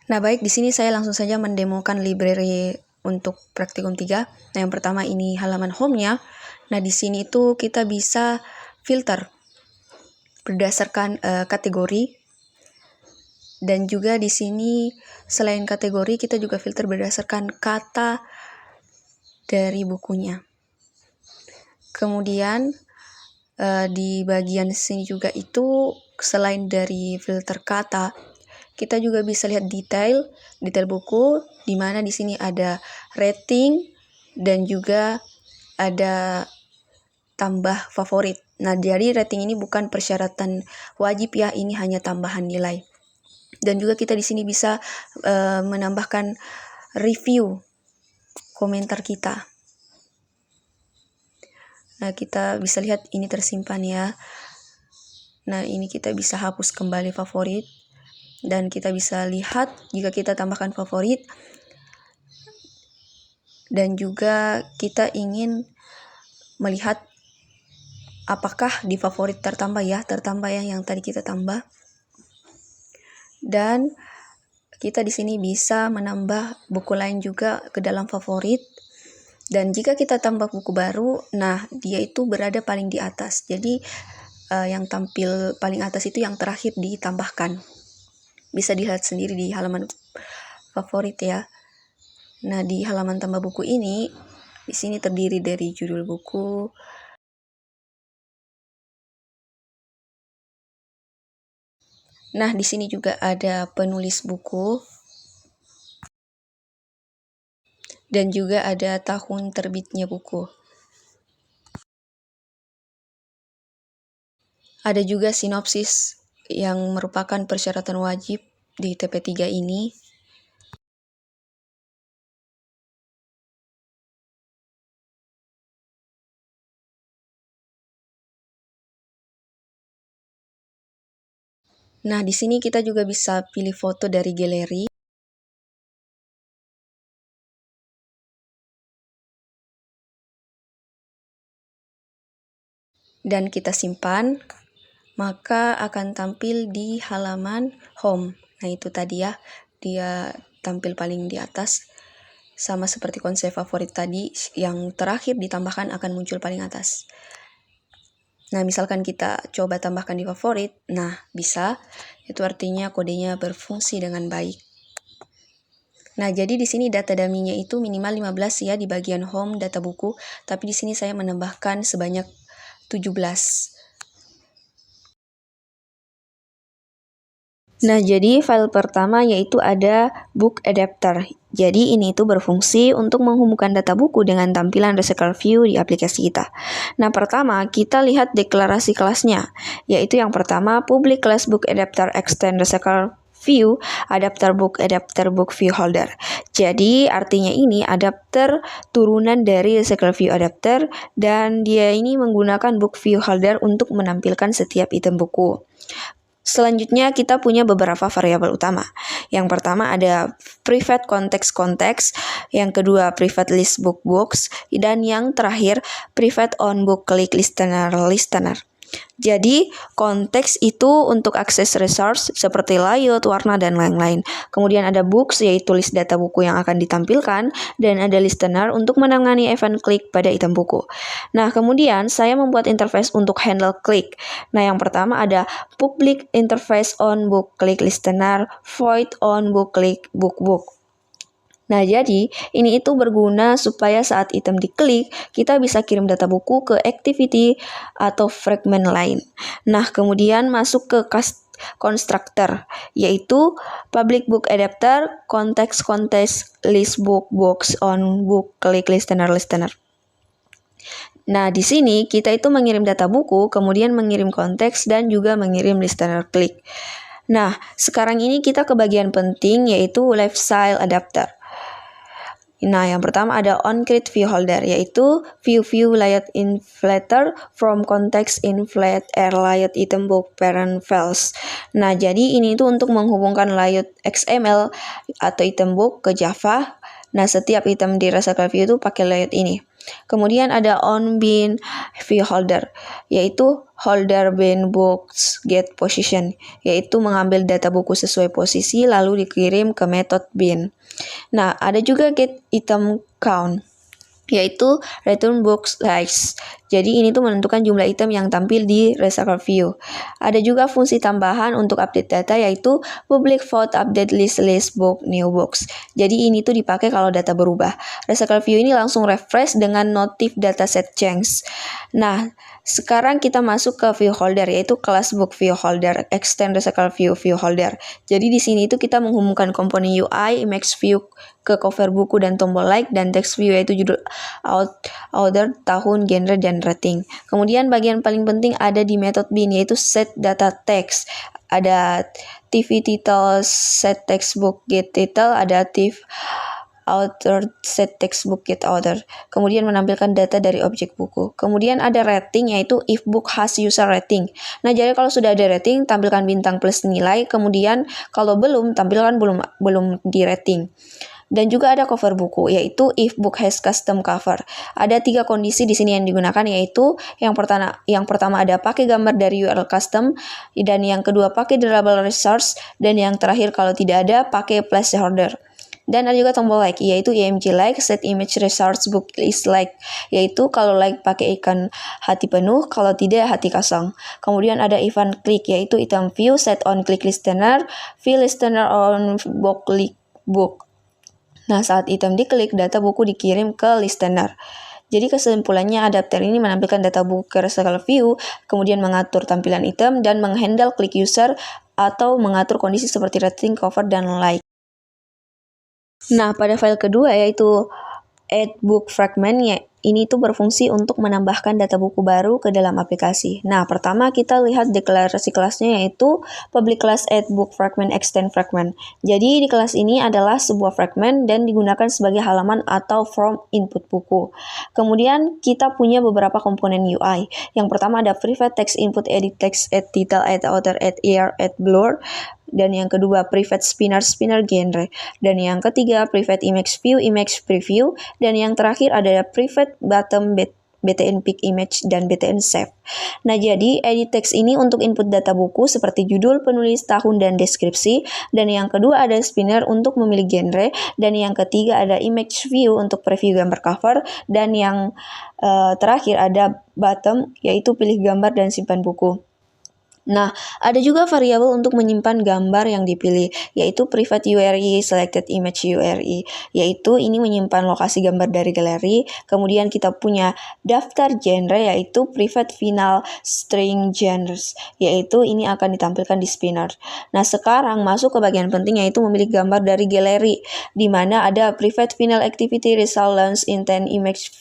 Nah, baik, di sini saya langsung saja mendemokan library untuk praktikum 3. Nah, yang pertama ini halaman home-nya. Nah, di sini itu kita bisa filter berdasarkan kategori. Dan juga di sini selain kategori kita juga filter berdasarkan kata dari bukunya. Kemudian di bagian sini juga itu selain dari filter kata, kita juga bisa lihat detail buku, di mana di sini ada rating dan juga ada tambah favorit. Nah, jadi rating ini bukan persyaratan wajib ya, ini hanya tambahan nilai. Dan juga kita di sini bisa menambahkan review komentar kita. Nah, kita bisa lihat ini tersimpan ya. Nah, ini kita bisa hapus kembali favorit. Dan kita bisa lihat jika kita tambahkan favorit. Dan juga kita ingin melihat apakah di favorit tertambah ya yang tadi kita tambah. Dan kita di sini bisa menambah buku lain juga ke dalam favorit. Dan jika kita tambah buku baru, nah dia itu berada paling di atas. Jadi yang tampil paling atas itu yang terakhir ditambahkan. Bisa dilihat sendiri di halaman favorit ya. Nah, di halaman tambah buku ini, di sini terdiri dari judul buku, nah di sini juga ada penulis buku, dan juga ada tahun terbitnya buku. Ada juga sinopsis yang merupakan persyaratan wajib di TP3 ini. Nah, di sini kita juga bisa pilih foto dari galeri. Dan kita simpan, maka akan tampil di halaman home. Nah, itu tadi ya, dia tampil paling di atas. Sama seperti konsep favorit tadi, yang terakhir ditambahkan akan muncul paling atas. Nah, misalkan kita coba tambahkan di favorit, nah bisa, itu artinya kodenya berfungsi dengan baik. Nah, jadi di sini data dummy-nya itu minimal 15 ya di bagian home data buku, tapi di sini saya menambahkan sebanyak 17. Nah, jadi file pertama yaitu ada book adapter. Jadi ini itu berfungsi untuk menghubungkan data buku dengan tampilan Recycle View di aplikasi kita. Nah, pertama kita lihat deklarasi kelasnya, yaitu yang pertama public class book adapter extend Recycle View adapter book view holder. Jadi artinya ini adapter turunan dari Recycle View adapter, dan dia ini menggunakan book view holder untuk menampilkan setiap item buku. Selanjutnya kita punya beberapa variabel utama. Yang pertama ada private context, yang kedua private list book books, dan yang terakhir private on book click listener. Jadi konteks itu untuk akses resource seperti layout, warna, dan lain-lain. Kemudian ada books yaitu list data buku yang akan ditampilkan, dan ada listener untuk menangani event klik pada item buku. Nah, kemudian saya membuat interface untuk handle klik. Nah, yang pertama ada public interface on book click listener, void on book click book. Nah, jadi ini itu berguna supaya saat item diklik, kita bisa kirim data buku ke activity atau fragment lain. Nah, kemudian masuk ke constructor, yaitu public book adapter, context list book box on book click listener. Nah, di sini kita itu mengirim data buku, kemudian mengirim konteks, dan juga mengirim listener klik. Nah, sekarang ini kita ke bagian penting, yaitu lifestyle adapter. Nah, yang pertama ada on-create view holder, yaitu view layout inflater from context inflate layout item book parent files. Nah, jadi ini itu untuk menghubungkan layout XML atau item book ke Java. Nah, setiap item di Recycle View itu pakai layout ini. Kemudian ada on-bin view holder, yaitu holder bin books get position, yaitu mengambil data buku sesuai posisi lalu dikirim ke metode bin. Nah, ada juga get item count, yaitu return box size. Jadi ini tuh menentukan jumlah item yang tampil di Recycle View. Ada juga fungsi tambahan untuk update data, yaitu public vote update list book new box. Jadi ini tuh dipakai kalau data berubah. Recycle View ini langsung refresh dengan notif dataset change. Nah, sekarang kita masuk ke view holder, yaitu kelas book view holder, extend Recycle View holder. Jadi di sini itu kita menghubungkan komponen UI, image view ke cover buku dan tombol like, dan text view yaitu judul, author, tahun, genre, dan rating. Kemudian bagian paling penting ada di method bin, yaitu set data text. Ada TV title set textbook get title, ada TV author set textbook get author. Kemudian menampilkan data dari objek buku. Kemudian ada rating, yaitu if book has user rating. Nah, jadi kalau sudah ada rating, tampilkan bintang plus nilai. Kemudian kalau belum, tampilkan belum di rating. Dan juga ada cover buku, yaitu if book has custom cover. Ada 3 kondisi di sini yang digunakan, yaitu yang pertama ada pakai gambar dari URL custom, dan yang kedua pakai durable resource, dan yang terakhir kalau tidak ada pakai placeholder. Dan ada juga tombol like, yaitu img like, set image resource book is like, yaitu kalau like pakai icon hati penuh, kalau tidak hati kosong. Kemudian ada event click, yaitu item view, set on click listener, view listener on book click book. Nah, saat item diklik, data buku dikirim ke listener. Jadi kesimpulannya, adapter ini menampilkan data buku ke Recycle View, kemudian mengatur tampilan item, dan menghandle klik user atau mengatur kondisi seperti rating, cover, dan like. Nah, pada file kedua yaitu add book fragment, ini tuh berfungsi untuk menambahkan data buku baru ke dalam aplikasi. Nah, pertama kita lihat deklarasi kelasnya, yaitu public class add book fragment extend fragment. Jadi di kelas ini adalah sebuah fragment dan digunakan sebagai halaman atau form input buku. Kemudian kita punya beberapa komponen UI. Yang pertama ada private text input, edit text, add title, add author, add year, add blur. Dan yang kedua private spinner genre, dan yang ketiga private image view, image preview, dan yang terakhir ada private bottom BTN pick image dan BTN save. Nah, jadi edit text ini untuk input data buku seperti judul, penulis, tahun, dan deskripsi, dan yang kedua ada spinner untuk memilih genre, dan yang ketiga ada image view untuk preview gambar cover, dan yang terakhir ada bottom, yaitu pilih gambar dan simpan buku. Nah, ada juga variabel untuk menyimpan gambar yang dipilih, yaitu private URI, selected image URI, yaitu ini menyimpan lokasi gambar dari galeri. Kemudian kita punya daftar genre, yaitu private final string genres, yaitu ini akan ditampilkan di spinner. Nah, sekarang masuk ke bagian penting, yaitu memilih gambar dari galeri, di mana ada private final activity result launch intent image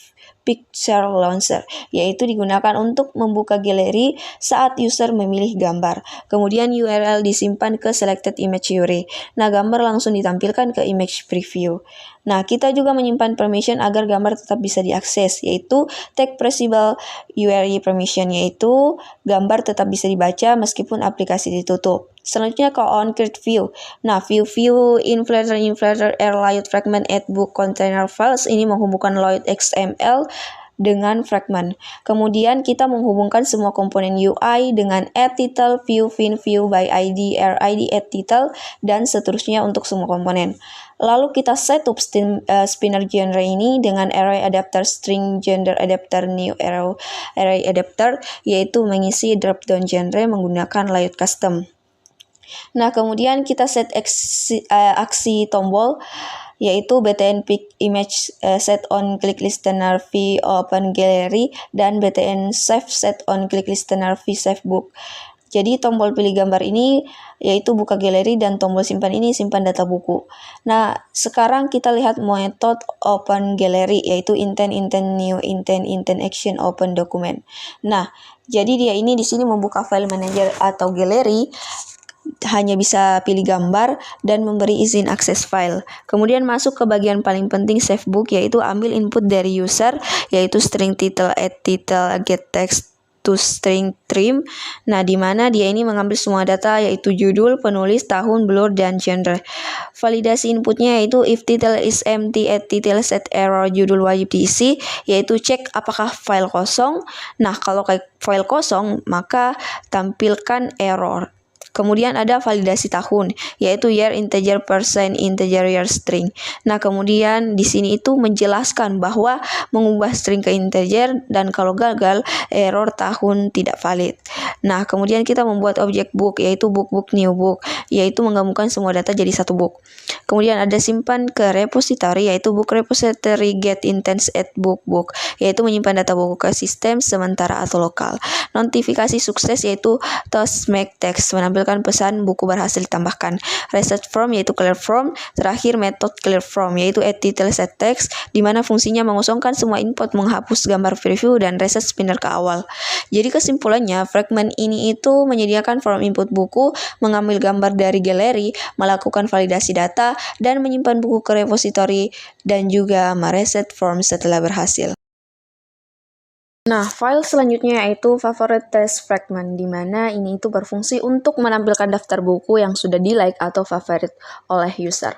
picture launcher, yaitu digunakan untuk membuka galeri saat user memilih gambar. Kemudian URL disimpan ke selected image URI. Nah, gambar langsung ditampilkan ke image preview. Nah, kita juga menyimpan permission agar gambar tetap bisa diakses, yaitu tag pressable URI permission, yaitu gambar tetap bisa dibaca meskipun aplikasi ditutup. Selanjutnya ke on-create view. Nah, view in Flutter, air layout fragment, add book container files ini menghubungkan layout XML dengan fragment. Kemudian kita menghubungkan semua komponen UI dengan add title, view by ID, RID, add title, dan seterusnya untuk semua komponen. Lalu kita setup spinner genre ini dengan array adapter string gender adapter new array adapter, yaitu mengisi drop-down genre menggunakan layout custom. Nah, kemudian kita set aksi tombol, yaitu BTN pick image set on click listener v open gallery, dan BTN save set on click listener v save book. Jadi tombol pilih gambar ini yaitu buka galeri, dan tombol simpan ini simpan data buku. Nah, sekarang kita lihat metode open gallery, yaitu intent new, intent action open document. Nah, jadi dia ini di sini membuka file manager atau galeri, hanya bisa pilih gambar dan memberi izin akses file. Kemudian masuk ke bagian paling penting, save book, yaitu ambil input dari user, yaitu string title, add title, get text, to string trim. Nah, di mana dia ini mengambil semua data yaitu judul, penulis, tahun, blur, dan genre. Validasi inputnya yaitu if title is empty, add title, set error, judul wajib diisi, yaitu cek apakah file kosong. Nah, kalau kayak file kosong, maka tampilkan error. Kemudian ada validasi tahun, yaitu year, integer, percent, integer, year, string. Nah, kemudian di sini itu menjelaskan bahwa mengubah string ke integer dan kalau gagal, error tahun tidak valid. Nah, kemudian kita membuat objek book, yaitu book new book, yaitu menggabungkan semua data jadi satu book. Kemudian ada simpan ke repository, yaitu book repository get intents add book, yaitu menyimpan data buku ke sistem sementara atau lokal. Notifikasi sukses yaitu toast make text, menampilkan pesan buku berhasil ditambahkan. Reset from yaitu clear from. Terakhir metode clear from yaitu add title set text, di mana fungsinya mengosongkan semua input, menghapus gambar preview dan reset spinner ke awal. Jadi kesimpulannya, fragment ini itu menyediakan form input buku, mengambil gambar dari galeri, melakukan validasi data, dan menyimpan buku ke repository, dan juga mereset form setelah berhasil. Nah, file selanjutnya yaitu favorite test fragment, di mana ini itu berfungsi untuk menampilkan daftar buku yang sudah di-like atau favorit oleh user.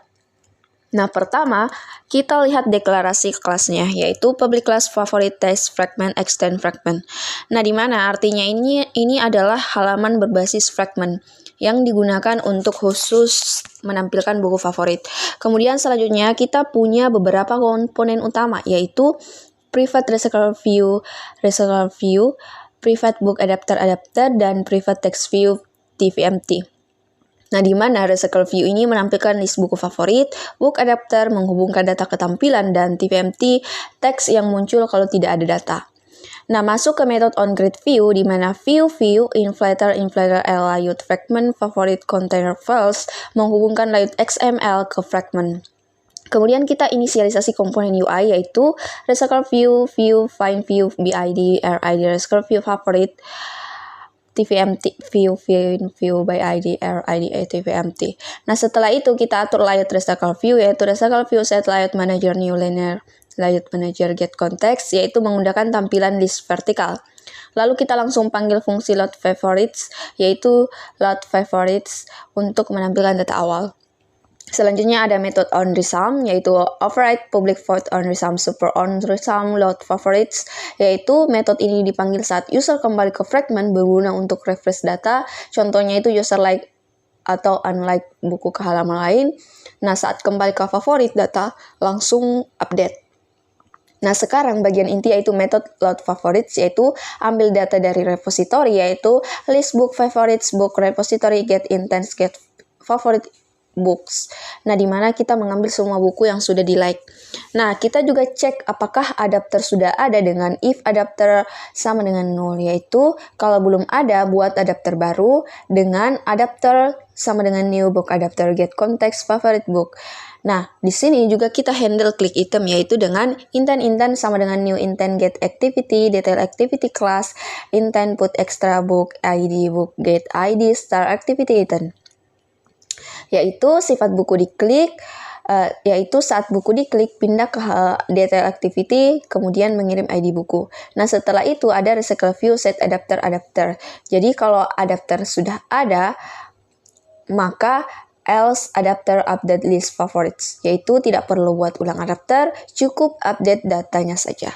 Nah, pertama, kita lihat deklarasi kelasnya, yaitu public class favorite test fragment extend fragment. Nah, di mana artinya ini adalah halaman berbasis fragment yang digunakan untuk khusus menampilkan buku favorit. Kemudian selanjutnya kita punya beberapa komponen utama, yaitu private recycle view, private book adapter, dan private text view TVMT. Nah, di mana recycle view ini menampilkan list buku favorit, book adapter menghubungkan data ke tampilan, dan TVMT teks yang muncul kalau tidak ada data. Nah, masuk ke metode onGrid view, di mana view inflator layout fragment favorite container files menghubungkan layout XML ke fragment. Kemudian kita inisialisasi komponen UI yaitu recycle view, find view, BID, RID, recycle view favorite, TVMT, view by ID, RID, TVMT. Nah, setelah itu kita atur layout recycle view, yaitu recycle view set layout manager new linear layout manager get context, yaitu menggunakan tampilan list vertikal. Lalu kita langsung panggil fungsi load favorites, yaitu load favorites untuk menampilkan data awal. Selanjutnya ada metode onResum, yaitu override public void onResum super onResum load favorites, yaitu metode ini dipanggil saat user kembali ke fragment berguna untuk refresh data. Contohnya itu user like atau unlike buku ke halaman lain. Nah, saat kembali ke favorit data langsung update. Nah, sekarang bagian inti yaitu metode load favorites, yaitu ambil data dari repository, yaitu list book favorites, book repository, get intents, get favorite books. Nah, di mana kita mengambil semua buku yang sudah di-like. Nah, kita juga cek apakah adapter sudah ada dengan if adapter sama dengan null, yaitu kalau belum ada, buat adapter baru dengan adapter sama dengan new book adapter get context favorite book. Nah, di sini juga kita handle click item, yaitu dengan intent sama dengan new intent get activity, detail activity class, intent put extra book get ID, star activity item. Yaitu sifat buku diklik, yaitu saat buku diklik pindah ke detail activity, kemudian mengirim ID buku. Nah, setelah itu ada recycle view set adapter. Jadi kalau adapter sudah ada, maka else adapter update list favorites, yaitu tidak perlu buat ulang adapter, cukup update datanya saja.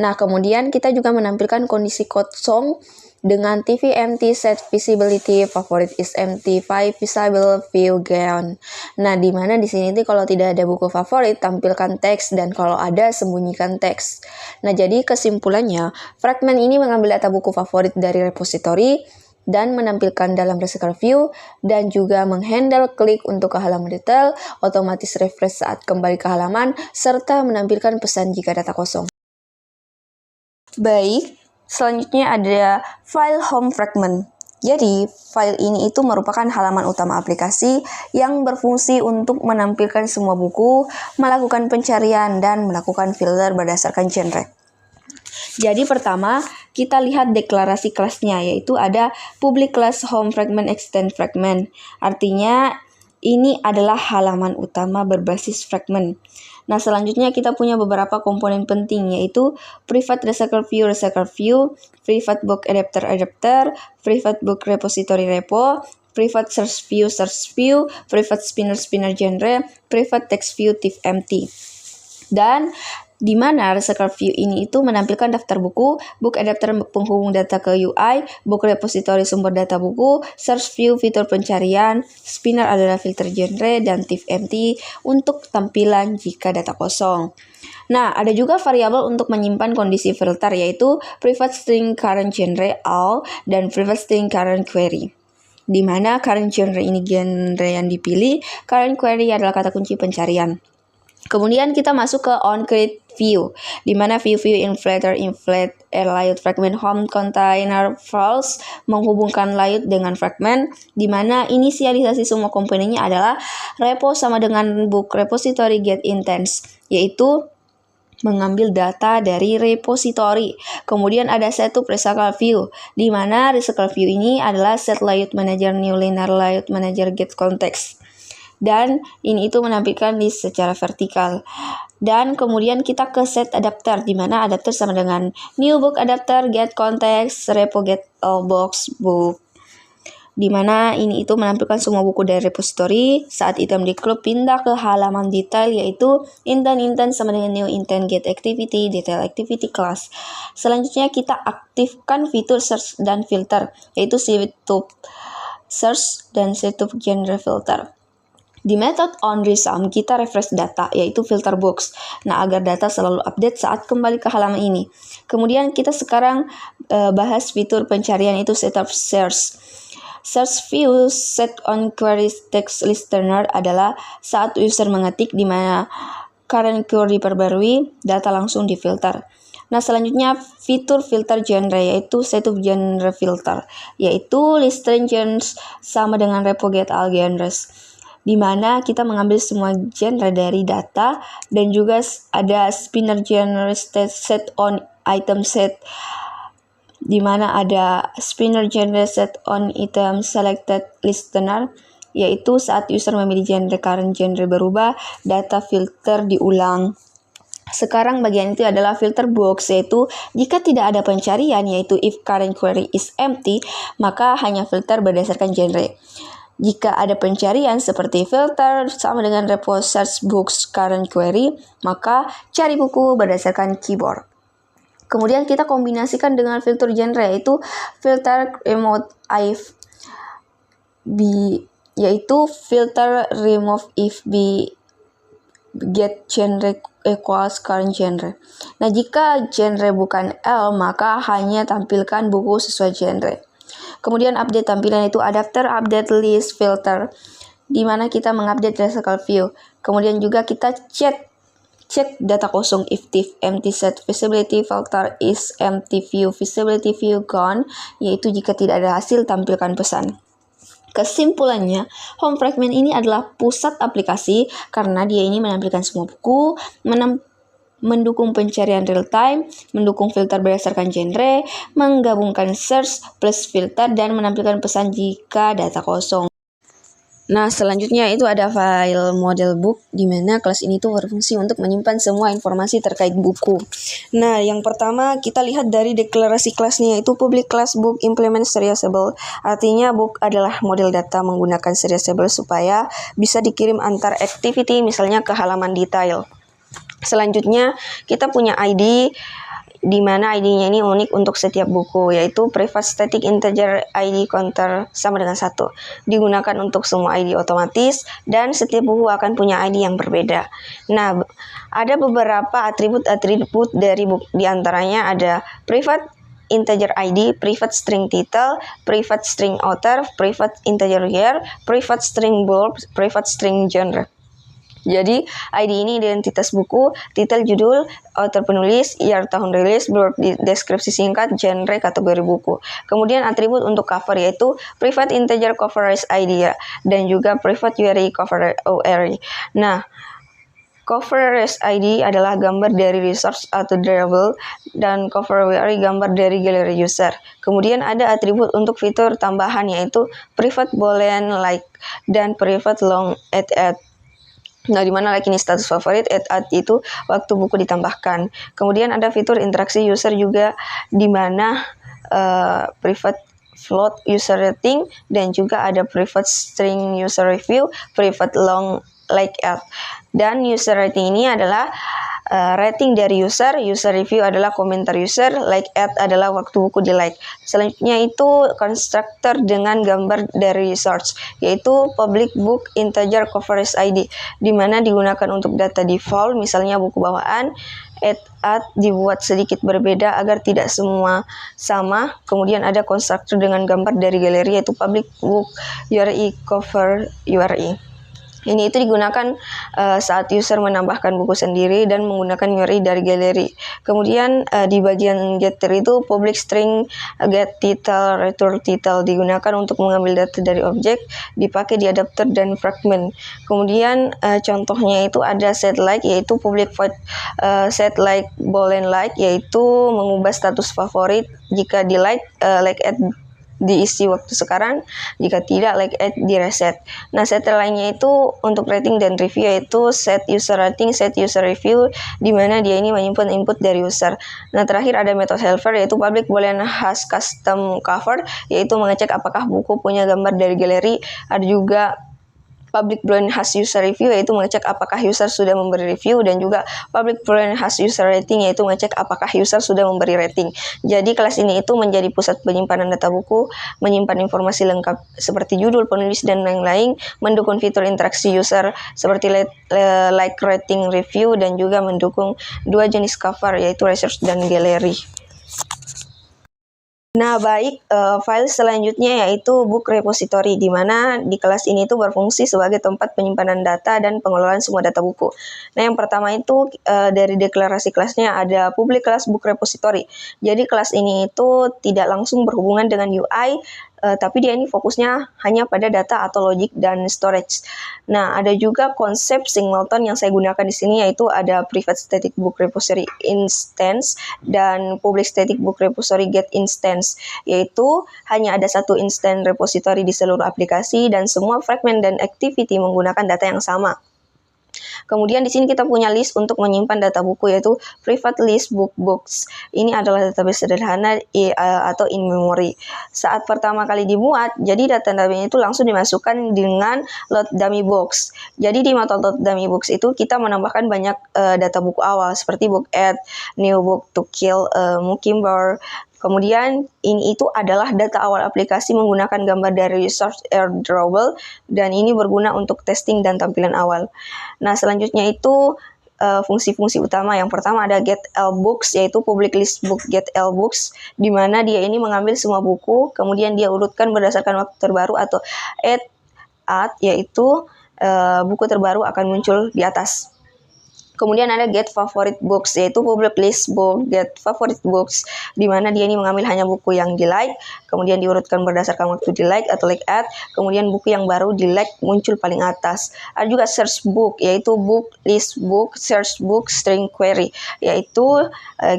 Nah, kemudian kita juga menampilkan kondisi kosong dengan TVMT set visibility favorite is empty, visible view gone. Nah, di mana di sini kalau tidak ada buku favorit tampilkan teks, dan kalau ada sembunyikan teks. Nah, jadi kesimpulannya, fragment ini mengambil data buku favorit dari repository dan menampilkan dalam recycle view, dan juga menghandle klik untuk ke halaman detail, otomatis refresh saat kembali ke halaman, serta menampilkan pesan jika data kosong. Baik, selanjutnya ada file home fragment. Jadi, file ini itu merupakan halaman utama aplikasi yang berfungsi untuk menampilkan semua buku, melakukan pencarian, dan melakukan filter berdasarkan genre. Jadi pertama, kita lihat deklarasi kelasnya, yaitu ada public class home fragment extend fragment. Artinya, Ini adalah halaman utama berbasis fragment. Nah, selanjutnya kita punya beberapa komponen penting, yaitu private recycle view, private book adapter, private book repository repo, private search view, private spinner genre, private text view TIFF-empty. Dan di mana recycle view ini itu menampilkan daftar buku, book adapter penghubung data ke UI, book repository sumber data buku, search view fitur pencarian, spinner adalah filter genre, dan TIFF-empty untuk tampilan jika data kosong. Nah, ada juga variabel untuk menyimpan kondisi filter, yaitu private string current genre all dan private string current query. Di mana current genre ini genre yang dipilih, current query adalah kata kunci pencarian. Kemudian kita masuk ke on-create view, di mana view inflate layout fragment home container files menghubungkan layout dengan fragment, di mana inisialisasi semua komponennya adalah repo sama dengan book repository get intents, yaitu mengambil data dari repository. Kemudian ada setup recycle view, di mana recycle view ini adalah set layout manager new linear layout manager get context. Dan ini itu menampilkan list secara vertikal. Dan kemudian kita ke set adapter, di mana adapter sama dengan new book adapter get context repo get all box book, di mana ini itu menampilkan semua buku dari repository. Saat item di klub pindah ke halaman detail, yaitu intent sama dengan new intent get activity detail activity class. Selanjutnya kita aktifkan fitur search dan filter, yaitu setup search dan setup genre filter. Di method onResum kita refresh data, yaitu filter box. Nah, agar data selalu update saat kembali ke halaman ini. Kemudian kita sekarang bahas fitur pencarian, itu setup search. Search view set on query text listener adalah saat user mengetik, di mana current query diperbarui, data langsung difilter. Nah, selanjutnya fitur filter genre, yaitu setup genre filter, yaitu list genres sama dengan repo get all genres, di mana kita mengambil semua genre dari data, dan juga ada spinner genre set on item set, di mana ada spinner genre set on item selected listener, yaitu saat user memilih genre current genre berubah, data filter diulang. Sekarang bagian itu adalah filter box, yaitu jika tidak ada pencarian, yaitu if current query is empty, maka hanya filter berdasarkan genre. Jika ada pencarian seperti filter sama dengan repo search books current query, maka cari buku berdasarkan keyboard. Kemudian kita kombinasikan dengan filter genre, yaitu filter remove if b, yaitu filter remove if b get genre equals current genre. Nah, jika genre bukan L, maka hanya tampilkan buku sesuai genre. Kemudian update tampilan, itu adapter update list filter, di mana kita mengupdate recycle view. Kemudian juga kita cek data kosong if TIFF-empty set visibility filter is empty view visibility view gone, yaitu jika tidak ada hasil tampilkan pesan. Kesimpulannya, home fragment ini adalah pusat aplikasi karena dia ini menampilkan semua buku, mendukung pencarian real time, mendukung filter berdasarkan genre, menggabungkan search plus filter, dan menampilkan pesan jika data kosong. Nah, selanjutnya itu ada file model book, di mana kelas ini tuh berfungsi untuk menyimpan semua informasi terkait buku. Nah, yang pertama kita lihat dari deklarasi kelasnya, yaitu public class book implement serializable. Artinya book adalah model data menggunakan serializable supaya bisa dikirim antar activity, misalnya ke halaman detail. Selanjutnya kita punya ID, di mana ID-nya ini unik untuk setiap buku, yaitu private static integer ID counter sama dengan 1. Digunakan untuk semua ID otomatis, dan setiap buku akan punya ID yang berbeda. Nah, ada beberapa atribut dari buku, di antaranya ada private integer ID, private string title, private string author, private integer year, private string bulk, private string genre. Jadi, ID ini identitas buku, titel judul, author penulis, year tahun rilis, blurb deskripsi singkat, genre kategori buku. Kemudian atribut untuk cover, yaitu private integer cover ID dan juga private URI cover URI. Nah, Cover ID adalah gambar dari resource atau drawable, dan cover URI gambar dari galeri user. Kemudian ada atribut untuk fitur tambahan yaitu private boolean like dan private long add. Nah, dimana like ini status favorit, add itu waktu buku ditambahkan. Kemudian ada fitur interaksi user juga, dimana private float user rating, dan juga ada private string user review, private long like add. Dan user rating ini adalah rating dari user review adalah komentar user, like add adalah waktu buku di like. Selanjutnya itu constructor dengan gambar dari source, yaitu public book integer coverage ID, di mana digunakan untuk data default, misalnya buku bawaan. Add dibuat sedikit berbeda agar tidak semua sama. Kemudian ada constructor dengan gambar dari galeri, yaitu public book URI cover URI. Ini itu digunakan saat user menambahkan buku sendiri dan menggunakan URI dari galeri. Kemudian di bagian getter itu public string get title, return title digunakan untuk mengambil data dari objek, dipakai di adapter dan fragment. Kemudian contohnya itu ada set like, yaitu public void set like boolean like, yaitu mengubah status favorit jika di like add diisi waktu sekarang, jika tidak like add di reset. Nah, set lainnya itu untuk rating dan review, yaitu set user rating, set user review, di mana dia ini menyimpan input dari user. Nah, terakhir ada method helper, yaitu public boolean has custom cover, yaitu mengecek apakah buku punya gambar dari galeri. Ada juga public boolean has user review, yaitu mengecek apakah user sudah memberi review, dan juga public boolean has user rating, yaitu mengecek apakah user sudah memberi rating. Jadi kelas ini itu menjadi pusat penyimpanan data buku, menyimpan informasi lengkap seperti judul, penulis, dan lain-lain, mendukung fitur interaksi user seperti like, rating, review, dan juga mendukung dua jenis cover, yaitu research dan gallery. Nah, baik, file selanjutnya yaitu book repository, di mana di kelas ini itu berfungsi sebagai tempat penyimpanan data dan pengelolaan semua data buku. Nah, yang pertama itu dari deklarasi kelasnya ada public class book repository. Jadi kelas ini itu tidak langsung berhubungan dengan UI, tapi dia ini fokusnya hanya pada data atau logic dan storage. Nah, ada juga konsep singleton yang saya gunakan di sini, yaitu ada private static book repository instance dan public static book repository get instance, yaitu hanya ada satu instance repository di seluruh aplikasi dan semua fragment dan activity menggunakan data yang sama. Kemudian di sini kita punya list untuk menyimpan data buku, yaitu private list book books. Ini adalah database sederhana atau in memory. Saat pertama kali dibuat, jadi data-datanya itu langsung dimasukkan dengan load dummy box. Jadi di metode load dummy box itu kita menambahkan banyak data buku awal seperti book add, new book to kill, Mookimber. Kemudian ini itu adalah data awal aplikasi menggunakan gambar dari source airdrawable, dan ini berguna untuk testing dan tampilan awal. Nah, selanjutnya itu fungsi-fungsi utama. Yang pertama ada get lbooks, yaitu public list book get lbooks, di mana dia ini mengambil semua buku, kemudian dia urutkan berdasarkan waktu terbaru atau add, yaitu buku terbaru akan muncul di atas. Kemudian ada get favorite books, yaitu public list book get favorite books, di mana dia ini mengambil hanya buku yang di like, kemudian diurutkan berdasarkan waktu di like atau like add, kemudian buku yang baru di like muncul paling atas. Ada juga search book, yaitu book list book search book string query, yaitu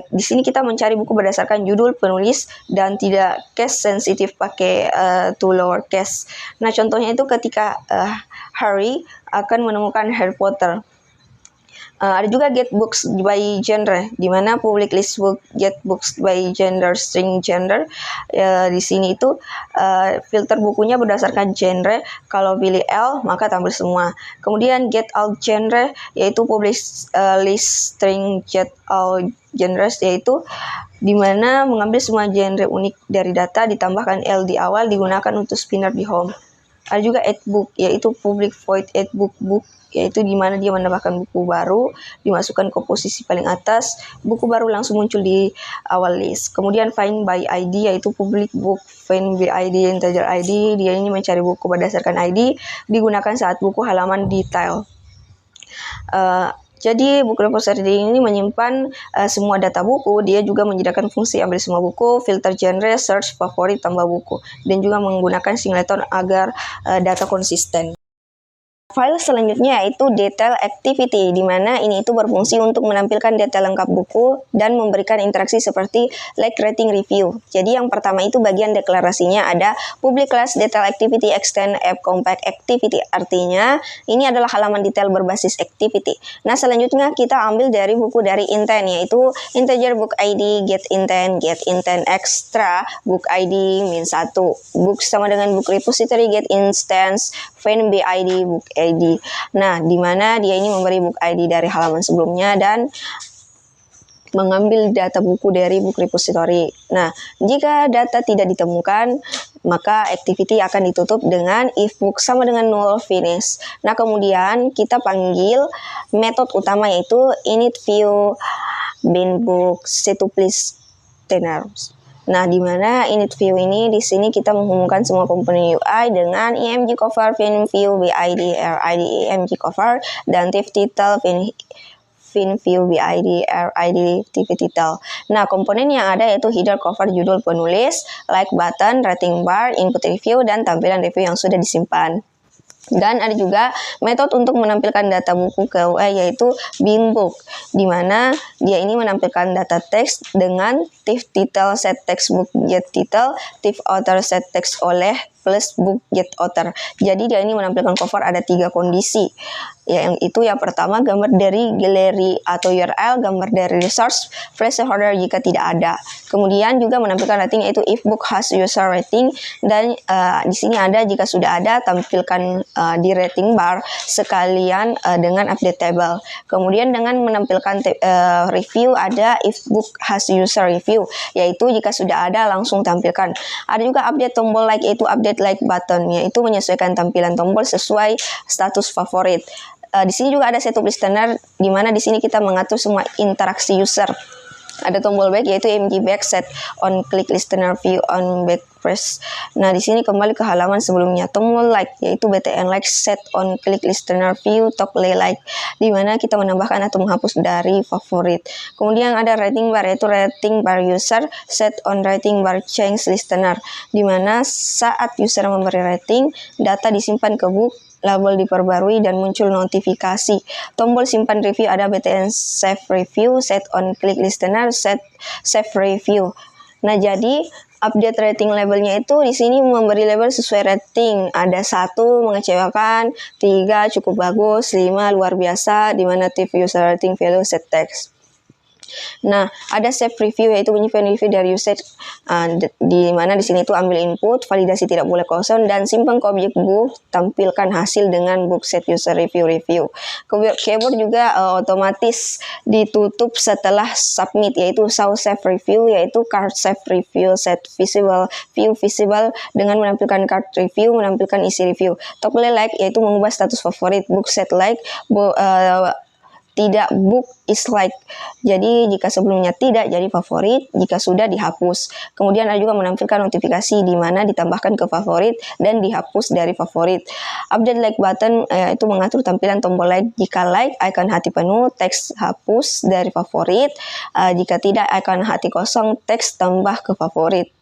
di sini kita mencari buku berdasarkan judul, penulis, dan tidak case sensitif pakai to lower case. Nah, contohnya itu ketika Harry akan menemukan Harry Potter. Ada juga get books by genre, di mana public list book get books by gender string gender. Di sini itu filter bukunya berdasarkan genre. Kalau pilih L maka tampil semua. Kemudian get all genre, yaitu public list string get all genres, yaitu di mana mengambil semua genre unik dari data, ditambahkan L di awal, digunakan untuk spinner di home. Ada juga add book, yaitu public void add book, yaitu di mana dia menambahkan buku baru, dimasukkan ke posisi paling atas, buku baru langsung muncul di awal list. Kemudian find by ID, yaitu public book find by ID integer ID, dia ini mencari buku berdasarkan ID, digunakan saat buku halaman detail. Jadi book repository ini menyimpan semua data buku. Dia juga menyediakan fungsi ambil semua buku, filter genre, search, favorit, tambah buku, dan juga menggunakan singleton agar data konsisten. File selanjutnya yaitu detail activity, di mana ini itu berfungsi untuk menampilkan detail lengkap buku dan memberikan interaksi seperti like, rating, review. Jadi yang pertama itu bagian deklarasinya ada public class detail activity extend app compact activity, artinya ini adalah halaman detail berbasis activity. Nah selanjutnya kita ambil dari buku dari intent, yaitu integer book ID, get intent extra, book ID -1, book sama dengan book repository, get instance, find BID, book ID. Nah, di mana dia ini memberi book ID dari halaman sebelumnya dan mengambil data buku dari book repository. Nah, jika data tidak ditemukan, maka activity akan ditutup dengan if book sama dengan null finish. Nah, kemudian kita panggil metode utama yaitu init view bin book set to listeners. Nah, di mana init view ini di sini kita menghubungkan semua komponen UI dengan img cover, fin view, BID, RID, img cover, dan div title, fin view, BID, RID, div title. Nah, komponen yang ada yaitu header, cover, judul penulis, like button, rating bar, input review, dan tampilan review yang sudah disimpan. Dan ada juga metode untuk menampilkan data buku ke UI yaitu binbook, di mana dia ini menampilkan data teks dengan div title set text book get title, div author set text oleh plus book get author. Jadi dia ini menampilkan cover ada 3 kondisi. Yang itu yang pertama gambar dari galeri atau URL, gambar dari resource, placeholder jika tidak ada. Kemudian juga menampilkan rating yaitu if book has user rating, dan di sini ada jika sudah ada tampilkan di rating bar sekalian dengan update table. Kemudian dengan menampilkan review ada if book has user review, yaitu jika sudah ada langsung tampilkan. Ada juga update tombol like yaitu update like button, yaitu menyesuaikan tampilan tombol sesuai status favorit. Di sini juga ada set to listener, di mana di sini kita mengatur semua interaksi user. Ada tombol back yaitu img back, set on click listener view on back press. Nah, di sini kembali ke halaman sebelumnya. Tombol like yaitu btn like, set on click listener view toggle like, di mana kita menambahkan atau menghapus dari favorit. Kemudian ada rating bar yaitu rating bar user, set on rating bar change listener, di mana saat user memberi rating, data disimpan ke book, label diperbarui dan muncul notifikasi. Tombol simpan review ada btn save review, set on click listener, set save review. Nah, jadi update rating labelnya itu di sini memberi label sesuai rating. Ada 1 mengecewakan, 3 cukup bagus, 5 luar biasa, di mana tip user rating value set text. Nah, ada save review yaitu menyimpan review dari usage, di mana di sini itu ambil input, validasi tidak boleh kosong, dan simpan ke objek book, tampilkan hasil dengan book set user review. Keyboard juga otomatis ditutup setelah submit, yaitu show save review, yaitu card save review, set visible view visible dengan menampilkan card review, menampilkan isi review. Toggle like yaitu mengubah status favorit, book set like, tidak book is like. Jadi jika sebelumnya tidak jadi favorit, jika sudah dihapus. Kemudian ada juga menampilkan notifikasi di mana ditambahkan ke favorit dan dihapus dari favorit. Update like button itu mengatur tampilan tombol like. Jika like, icon hati penuh, teks hapus dari favorit. Jika tidak, icon hati kosong, teks tambah ke favorit.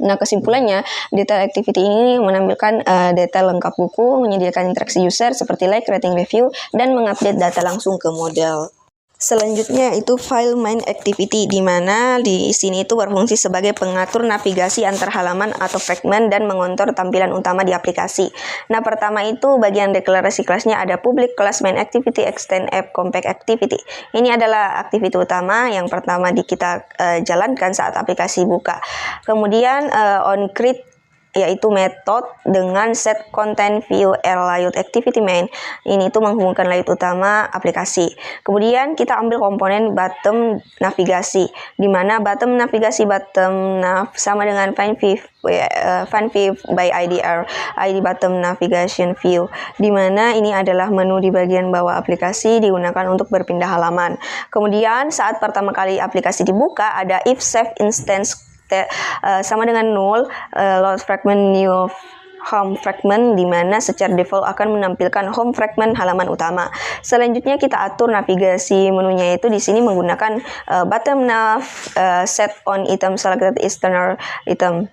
Nah, kesimpulannya, detail activity ini menampilkan detail lengkap buku, menyediakan interaksi user seperti like, rating, review, dan mengupdate data langsung ke model. Selanjutnya itu file main activity, di mana di sini itu berfungsi sebagai pengatur navigasi antar halaman atau fragmen dan mengontrol tampilan utama di aplikasi. Nah, pertama itu bagian deklarasi kelasnya ada public class main activity extend app compact activity. Ini adalah aktiviti utama yang pertama kita jalankan saat aplikasi buka. Kemudian on create yaitu metode dengan set content view layout activity main. Ini tuh menghubungkan layout utama aplikasi. Kemudian kita ambil komponen bottom navigasi, di mana bottom navigasi nav sama dengan find view by IDR, ID bottom navigation view, di mana ini adalah menu di bagian bawah aplikasi digunakan untuk berpindah halaman. Kemudian saat pertama kali aplikasi dibuka ada if save instance sama dengan null, load fragment new home fragment, di mana secara default akan menampilkan home fragment halaman utama. Selanjutnya kita atur navigasi menunya, itu di sini menggunakan bottom nav set on item selected external item.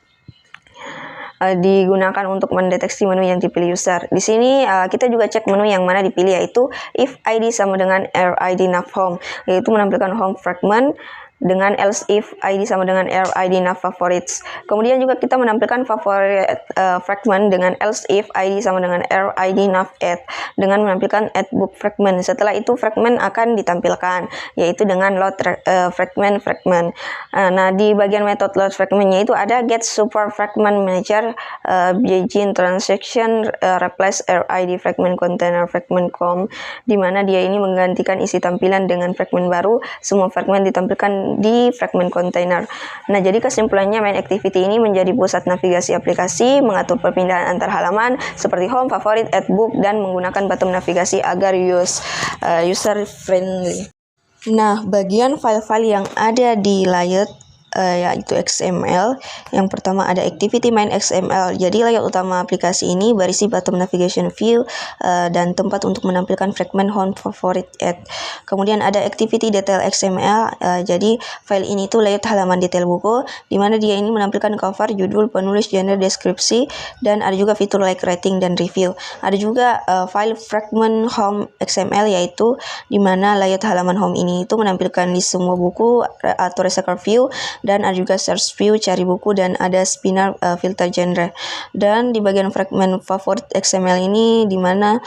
digunakan untuk mendeteksi menu yang dipilih user. Di sini kita juga cek menu yang mana dipilih, yaitu if ID sama dengan RID nav home, yaitu menampilkan home fragment, dengan else if ID sama dengan RID nav favorites. Kemudian juga kita menampilkan favorit fragment dengan else if ID sama dengan RID nav add, dengan menampilkan add book fragment. Setelah itu fragment akan ditampilkan, yaitu dengan load fragment. Nah, di bagian metode load fragmentnya itu ada get super fragment manager, begin transaction, replace RID fragment container fragment com, di mana dia ini menggantikan isi tampilan dengan fragment baru. Semua fragment ditampilkan di fragment container. Nah, jadi kesimpulannya main activity ini menjadi pusat navigasi aplikasi, mengatur perpindahan antar halaman seperti home, favorit, add book, dan menggunakan button navigasi agar user friendly. Nah, bagian file-file yang ada di layout yaitu XML. Yang pertama ada activity main XML. Jadi layout utama aplikasi ini berisi button navigation view dan tempat untuk menampilkan fragment home, favorite, add. Kemudian ada activity detail XML. Jadi file ini tuh layout halaman detail buku, di mana dia ini menampilkan cover, judul, penulis, genre, deskripsi, dan ada juga fitur like rating dan review. Ada juga file fragment home XML, yaitu di mana layout halaman home ini itu menampilkan list semua buku atau research view, dan ada juga search view, cari buku, dan ada spinner, filter genre. Dan di bagian fragment favorit XML ini di mana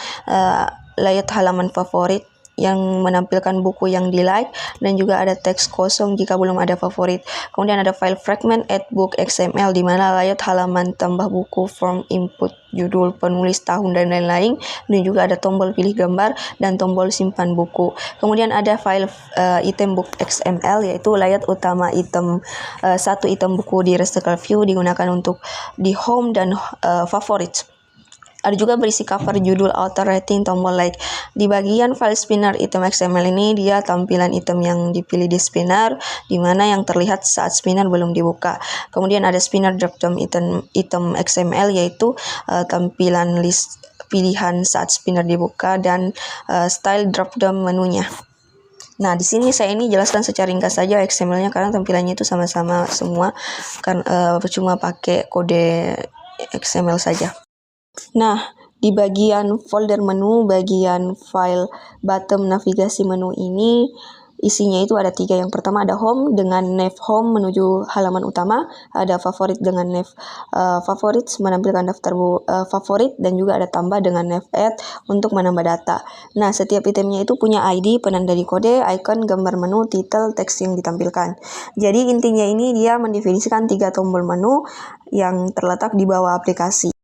layout halaman favorit yang menampilkan buku yang di like, dan juga ada teks kosong jika belum ada favorit. Kemudian ada file fragment add book XML, di mana layout halaman tambah buku, form input, judul, penulis, tahun, dan lain-lain. Dan juga ada tombol pilih gambar dan tombol simpan buku. Kemudian ada file item book XML, yaitu layout utama satu item buku di recycle view digunakan untuk di home dan favorit. Ada juga berisi cover, judul, author, rating, tombol like. Di bagian file spinner item XML ini dia tampilan item yang dipilih di spinner, di mana yang terlihat saat spinner belum dibuka. Kemudian ada spinner drop down item XML, yaitu tampilan list pilihan saat spinner dibuka, dan style drop down menunya. Nah, di sini saya ini jelaskan secara ringkas saja XML-nya karena tampilannya itu sama-sama semua, kan cuma pakai kode XML saja. Nah, di bagian folder menu, bagian file button navigasi menu ini isinya itu ada 3. Yang pertama ada home dengan nav home menuju halaman utama, ada favorit dengan nav favorit menampilkan daftar favorit, dan juga ada tambah dengan nav add untuk menambah data. Nah, setiap itemnya itu punya ID, penanda di kode, icon, gambar menu, title, teks yang ditampilkan. Jadi intinya ini dia mendefinisikan 3 tombol menu yang terletak di bawah aplikasi.